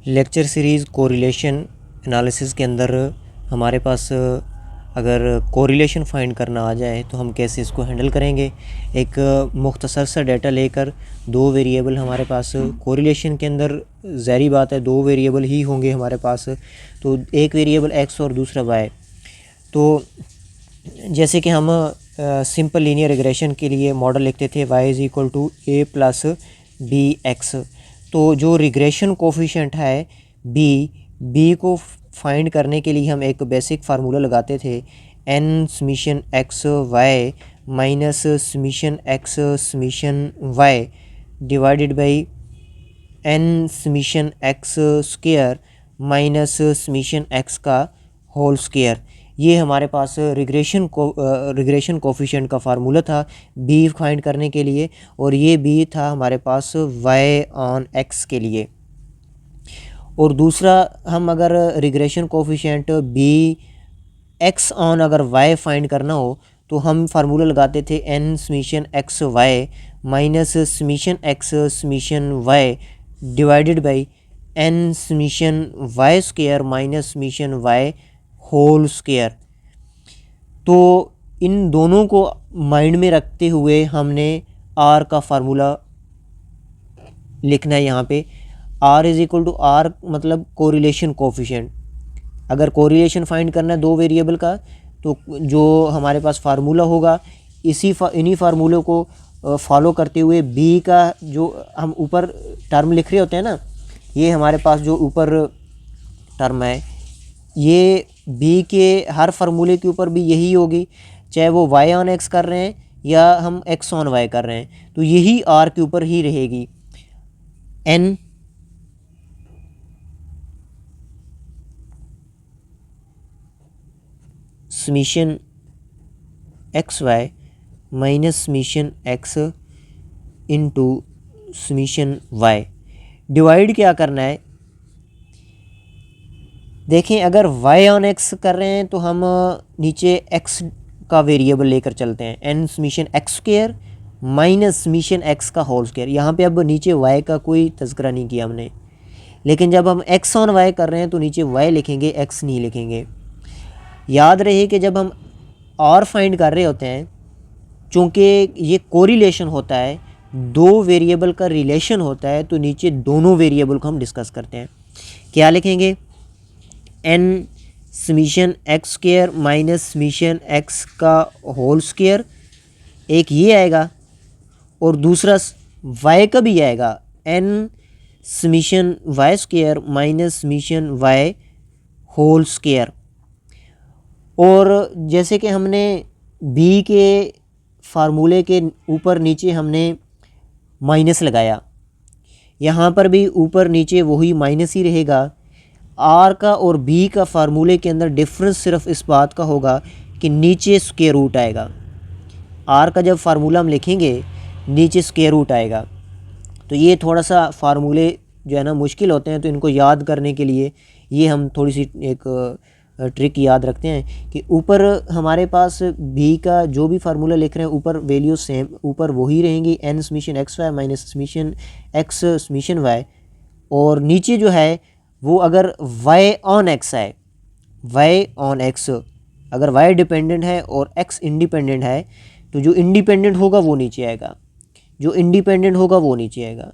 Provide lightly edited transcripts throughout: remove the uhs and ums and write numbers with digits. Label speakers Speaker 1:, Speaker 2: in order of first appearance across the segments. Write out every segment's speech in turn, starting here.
Speaker 1: Lecture series correlation analysis के अंदर हमारे पास अगर कोरिलेशन फाइंड करना आ जाए तो हम कैसे इसको हैंडल करेंगे। एक मुख्तसर सा डाटा लेकर दो वेरिएबल हमारे पास कोरिलेशन के अंदर ज़ाहिर बात है दो वेरिएबल ही होंगे हमारे पास, तो एक वेरिएबल एक्स और दूसरा वाई। तो जैसे कि हम सिंपल लीनियर रिग्रेशन के लिए मॉडल लिखते थे y is equal to a plus b x. तो जो रिग्रेशन कोफिशिएंट है बी को फाइंड करने के लिए हम एक बेसिक फार्मूला लगाते थे, n summation x y minus summation x summation y divided by n summation x square minus summation x का होल स्क्वायर। ये हमारे पास रिग्रेशन कोफिशिएंट का फार्मूला था बी फाइंड करने के लिए, और ये बी था हमारे पास वाई ऑन एक्स के लिए। और दूसरा, हम अगर regression coefficient b x on अगर वाई फाइंड करना हो तो हम फार्मूला लगाते थे n summation x y minus summation x summation y divided by n summation y square minus summation y whole square. तो इन दोनों को माइंड में रखते हुए हमने आर का फार्मूला लिखना है यहाँ पे। R is equal to r मतलब कोरिलेशन कोफिशिएंट। अगर कोरिलेशन फाइंड करना है दो वेरिएबल का तो जो हमारे पास फार्मूला होगा इन्हीं फार्मूलों को फॉलो करते हुए बी का जो हम ऊपर टर्म लिख रहे होते हैं ना, ये हमारे पास जो ऊपर टर्म है ये बी के हर फार्मूले के ऊपर भी यही होगी, चाहे वो वाई ऑन एक्स कर रहे हैं या हम एक्स ऑन वाई कर रहे हैं, तो यही आर के ऊपर ही रहेगी। N summation x y minus summation x into summation y. Divide क्या करना है, देखें अगर y ऑन x कर रहे हैं तो हम नीचे x का वेरिएबल लेकर चलते हैं, n summation x square minus summation x का होल स्क्वायर। यहाँ पे अब नीचे y का कोई तज़किरा नहीं किया हमने, लेकिन जब हम x ऑन y कर रहे हैं तो नीचे y लिखेंगे, x नहीं लिखेंगे। याद रहे कि जब हम r फाइंड कर रहे होते हैं, चूँकि ये कोरिलेशन होता है, दो वेरिएबल का रिलेशन होता है, तो नीचे दोनों वेरिएबल को हम डिस्कस करते हैं। क्या लिखेंगे, n summation x square minus summation x का होल स्क्वायर, एक ये आएगा, और दूसरा वाई का भी आएगा, n summation y square minus summation y whole square. और जैसे कि हमने बी के फार्मूले के ऊपर नीचे हमने माइनस लगाया, यहाँ पर भी ऊपर नीचे वही माइनस ही रहेगा। आर का और बी का फार्मूले के अंदर डिफरेंस सिर्फ इस बात का होगा कि नीचे स्क्वायर रूट आएगा। आर का जब फार्मूला हम लिखेंगे नीचे स्क्वायर रूट आएगा। तो ये थोड़ा सा फार्मूले जो है ना मुश्किल होते हैं, तो इनको याद करने के लिए ये हम थोड़ी सी एक ट्रिक याद रखते हैं कि ऊपर हमारे पास बी का जो भी फार्मूला लिख रहे हैं ऊपर वैल्यू सेम ऊपर वही रहेंगी, n summation x y minus summation x summation y, और नीचे जो है वो अगर y ऑन x है, y ऑन x अगर y डिपेंडेंट है और x इंडिपेंडेंट है, तो जो इंडिपेंडेंट होगा वो नीचे आएगा, जो इंडिपेंडेंट होगा वो नीचे आएगा।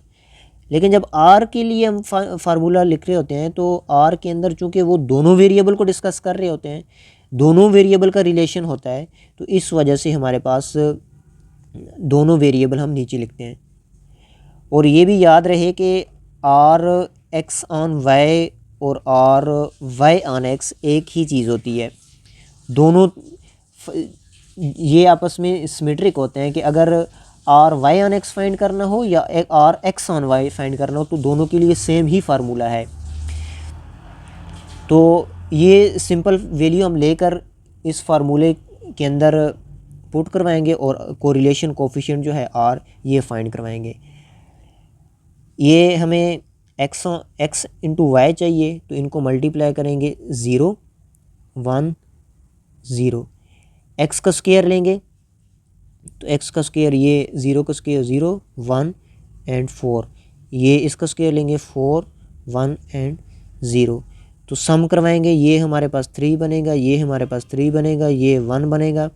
Speaker 1: लेकिन जब r के लिए हम फार्मूला लिख रहे होते हैं तो r के अंदर चूँकि वो दोनों वेरिएबल को डिस्कस कर रहे होते हैं, दोनों वेरिएबल का रिलेशन होता है, तो इस वजह से हमारे पास दोनों वेरिएबल हम नीचे लिखते हैं। और ये भी याद रहे कि r एक्स ऑन वाई और आर वाई ऑन एक्स एक ही चीज़ होती है, दोनों ये आपस में सिमेट्रिक होते हैं कि अगर r y on x find करना हो या r x on y find करना हो तो दोनों के लिए सेम ही फार्मूला है। तो ये सिंपल वैल्यू हम लेकर इस फार्मूले के अंदर पुट करवाएंगे और कोरिलेशन कोफिशिएंट जो है आर ये फाइंड करवाएंगे। ये हमें एक्स इंटू वाई चाहिए, तो इनको मल्टीप्लाई करेंगे 0 1 0। एक्स का स्क्वायर लेंगे तो एक्स का स्क्वायर ये 0 का स्क्वायर 0 1 एंड 4, ये इसका स्क्वायर लेंगे 4 1 एंड 0। तो सम करवाएंगे, ये हमारे पास 3 बनेगा, ये हमारे पास 3 बनेगा, ये 1 बनेगा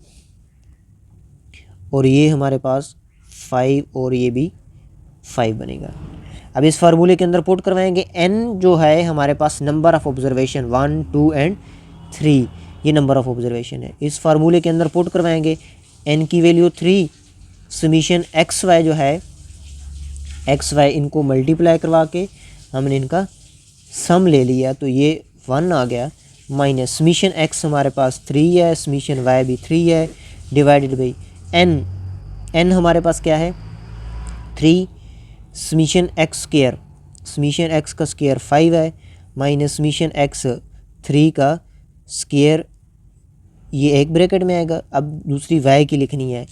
Speaker 1: और ये हमारे पास 5 और ये भी 5 बनेगा। अब इस फार्मूले के अंदर पुट करवाएंगे, n जो है हमारे पास नंबर ऑफ ऑब्जर्वेशन 1, 2 एंड 3, ये नंबर ऑफ ऑब्जर्वेशन है। इस फार्मूले के अंदर पुट करवाएंगे n की वैल्यू 3, समीशन एक्स वाई जो है एक्स वाई इनको मल्टीप्लाई करवा के हमने इनका सम ले लिया तो ये 1 आ गया, माइनस समीशन एक्स हमारे पास 3 है, समीशन वाई भी 3 है, डिवाइडेड बाई n हमारे पास क्या है 3, summation x square, summation x का स्क्वायर 5 है, माइनस समीशन एक्स 3 का स्क्वायर, ये एक ब्रैकेट में आएगा। अब दूसरी वाई की लिखनी है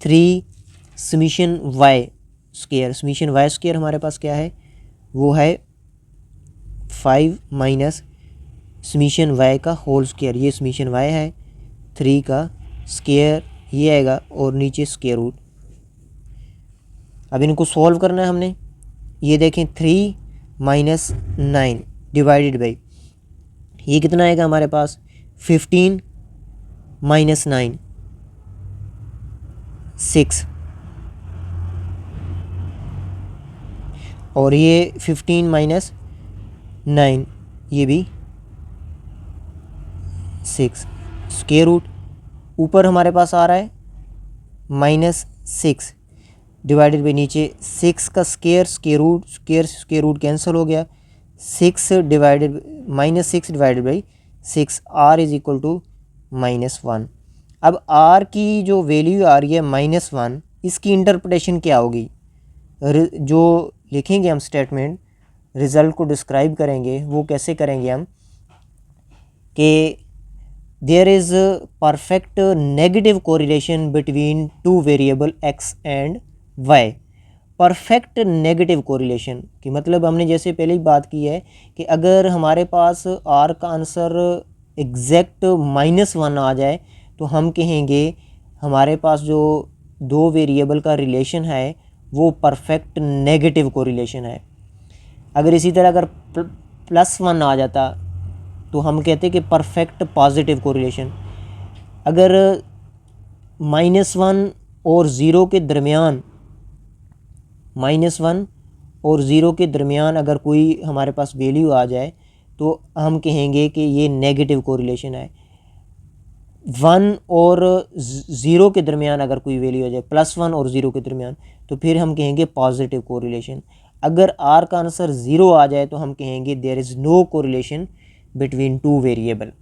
Speaker 1: 3 summation y square, summation y square हमारे पास क्या है वो है 5 माइनस समीशन वाई का होल स्क्वायर, ये समीशन वाई है 3 का स्क्वायर ये आएगा और नीचे स्क्वायर रूट। अब इनको सॉल्व करना है हमने, ये देखें 3 माइनस 9 डिवाइडेड बाई ये कितना आएगा हमारे पास 15 माइनस 9 6 और ये 15 माइनस 9 ये भी 6, स्क्वायर रूट ऊपर हमारे पास आ रहा है माइनस 6 डिवाइडेड बाई नीचे 6 का स्क्वायर, स्क्वायर रूट कैंसिल हो गया, 6 divided minus 6 divided by 6, r is equal to -1। अब आर की जो वैल्यू आ रही है -1, इसकी इंटरप्रिटेशन क्या होगी, जो लिखेंगे हम स्टेटमेंट रिज़ल्ट को डिस्क्राइब करेंगे वो कैसे करेंगे हम कि there is perfect negative correlation between two variable x and y. Perfect negative correlation की मतलब हमने जैसे पहले ही बात की है कि अगर हमारे पास आर का आंसर एग्जैक्ट -1 आ जाए तो हम कहेंगे हमारे पास जो दो वेरिएबल का रिलेशन है वो परफेक्ट नेगेटिव कोरिलेशन है। अगर इसी तरह अगर +1 आ जाता तो हम कहते कि परफेक्ट पॉजिटिव कोरिलेशन। अगर -1 और 0 के दरमियान, -1 और 0 के दरमियान अगर कोई हमारे पास वैल्यू आ जाए तो हम कहेंगे कि ये नेगेटिव कोरिलेशन है। 1 और 0 के दरमियान अगर कोई वैल्यू आ जाए, +1 और 0 के दरमियान, तो फिर हम कहेंगे पॉजिटिव कोरिलेशन। अगर आर का आंसर 0 आ जाए तो हम कहेंगे there is no correlation between two variable.